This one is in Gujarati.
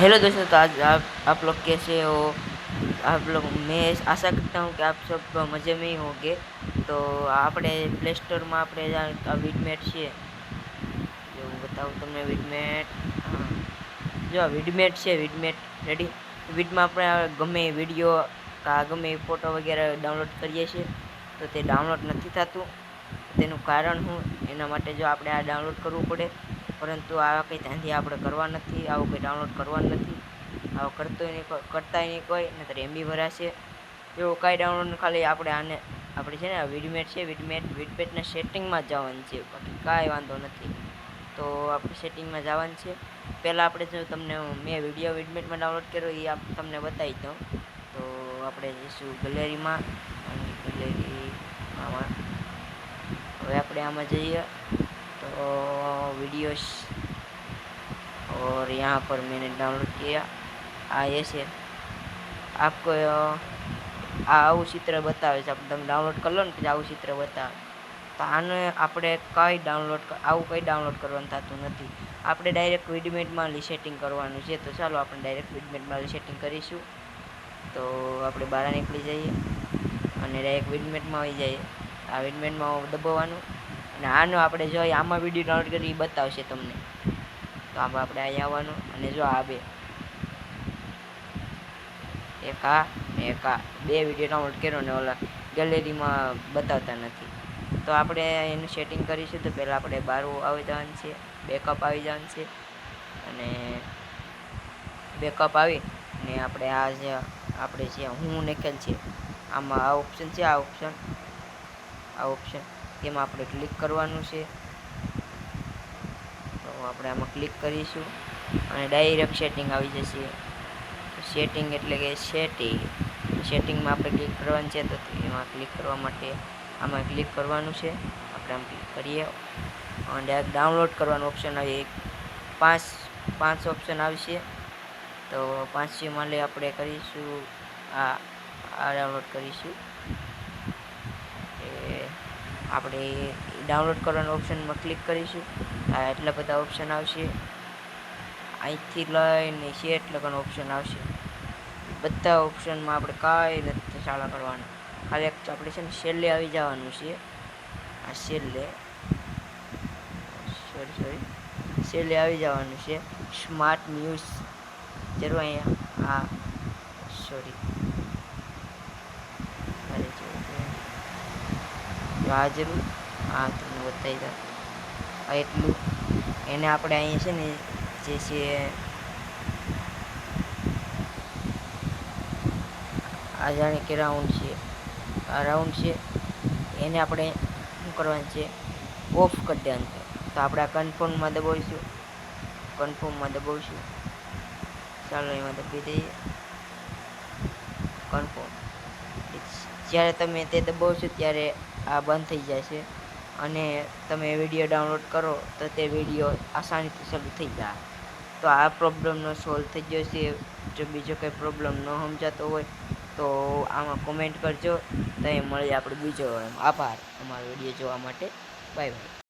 हेलो दोस्तों, तो आज आप लोग कैसे हो। आप लोग, मैं आशा करता हूँ कि आप सब मज़े में ही होंगे। तो આપણે પ્લે સ્ટોરમાં આપણે વિડમેટ છે, જો હું બતાવું તમને વિડમેટ. હા, જો આ વિડમેટ છે, વિડમેટ રેડી. વિડમાં આપણે ગમે વિડીયો ગમે ફોટો વગેરે ડાઉનલોડ કરીએ છીએ તો તે ડાઉનલોડ નથી થતું. તેનું કારણ શું, એના માટે જો આપણે આ ડાઉનલોડ કરવું પડે, પરંતુ આવા કંઈ ધંધી આપણે કરવા નથી, આવું કંઈ ડાઉનલોડ કરવાનું નથી. આવો કરતાય નહીં કોઈ, નહીંતર એમબી ભરાશે. એવું કાંઈ ડાઉનલોડ, ખાલી આપણે છે ને વિડમેટ છે, વિડમેટના સેટિંગમાં જવાનું છે, બાકી કાંઈ વાંધો નથી. તો આપણે સેટિંગમાં જવાનું છે. પહેલાં આપણે જો તમને મેં વિડીયો વિડમેટમાં ડાઉનલોડ કર્યો એ તમને બતાવી દઉં. તો આપણે જઈશું ગેલેરીમાં, અને ગેલેરી આમાં. હવે આપણે આમાં જઈએ तो वीडियोस, और यहाँ पर मैंने डाउनलोड किया। ऐसे आपको આવું ચિત્ર બતાવે છે, આપણે તમે ડાઉનલોડ કરી લો ને પછી આવું ચિત્ર બતાવે. તો આને આપણે કંઈ ડાઉનલોડ કરવાનું થતું નથી. આપણે ડાયરેક્ટ વિડમેટમાં સેટિંગ કરવાનું છે. તો ચાલો આપણે ડાયરેક્ટ વિડમેટમાં સેટિંગ કરીશું. તો આપણે બહાર નીકળી જઈએ અને ડાયરેક્ટ વિડમેટમાં આવી જઈએ. આ વિડમેટમાં દબાવવાનું, અને આનો આપણે જો આમાં વિડીયો ડાઉનલોડ કરી એ બતાવશે તમને. તો આમાં આપણે અહીંયા આવવાનું, અને જો આ બે વિડીયો ડાઉનલોડ કર્યો ને ઓલા ગેલેરીમાં બતાવતા નથી. તો આપણે એનું સેટિંગ કરીશું. તો પહેલાં આપણે બહાર આવી જવાનું છે, બેકઅપ આવી જવાનું છે, અને બેકઅપ આવી ને આપણે આપણે જે હું નીકળેલ છે આમાં આ ઓપ્શન છે, આ ઓપ્શન તેમાં આપણે ક્લિક કરવાનું છે. તો આપણે આમાં ક્લિક કરીશું અને ડાયરેક્ટ સેટિંગ આવી જશે. સેટિંગ એટલે કે સેટિંગમાં આપણે ક્લિક કરવાનું છે. તો એમાં ક્લિક કરવા માટે આમાં ક્લિક કરવાનું છે. આપણે આમ ક્લિક કરીએ અને ડાયરેક્ટ ડાઉનલોડ કરવાનું ઓપ્શન આવે. પાંચ ઓપ્શન આવશે. તો 5માં લઈ આપણે કરીશું આ ડાઉનલોડ કરીશું. આપણે ડાઉનલોડ કરવાના ઓપ્શનમાં ક્લિક કરીશું. એટલા બધા ઓપ્શન આવશે. અહીંથી લઈને એટલા ઘણા ઓપ્શન આવશે. બધા ઓપ્શનમાં આપણે કાંઈ નથી ચાલા કરવાનું. ખાલી એક આપણે છે ને છેલ્લે આવી જવાનું છે. આ છેલ્લે આવી જવાનું છે. સ્માર્ટ ન્યૂઝ જરૂર અહીંયા. હા, સોરી, જરૂર. હા, તમને બતાવી દઉં. એટલું એને આપણે અહીંયા છે ને જે છે આ જાણે કે રાઉન્ડ છે, આ રાઉન્ડ છે, એને આપણે શું કરવાનું છે, ઓફ કરી દેવાનું છે. તો આપણે આ કન્ફર્મમાં દબાવીશું. ચાલો એમાં દબાવી દઈએ કન્ફર્મ. જ્યારે તમે તે દબાવશો ત્યારે આ બંધ થઈ જશે, અને તમે વિડીયો ડાઉનલોડ કરો તો તે વિડીયો આસાનીથી શરૂ થઈ જાય. તો આ પ્રોબ્લેમનો સોલ્વ થઈ જશે. જો બીજો કંઈ પ્રોબ્લેમ ન સમજાતો હોય તો આમાં કોમેન્ટ કરજો. તો એ મળીએ આપણે બીજો. આભાર અમારો વિડીયો જોવા માટે. Bye bye.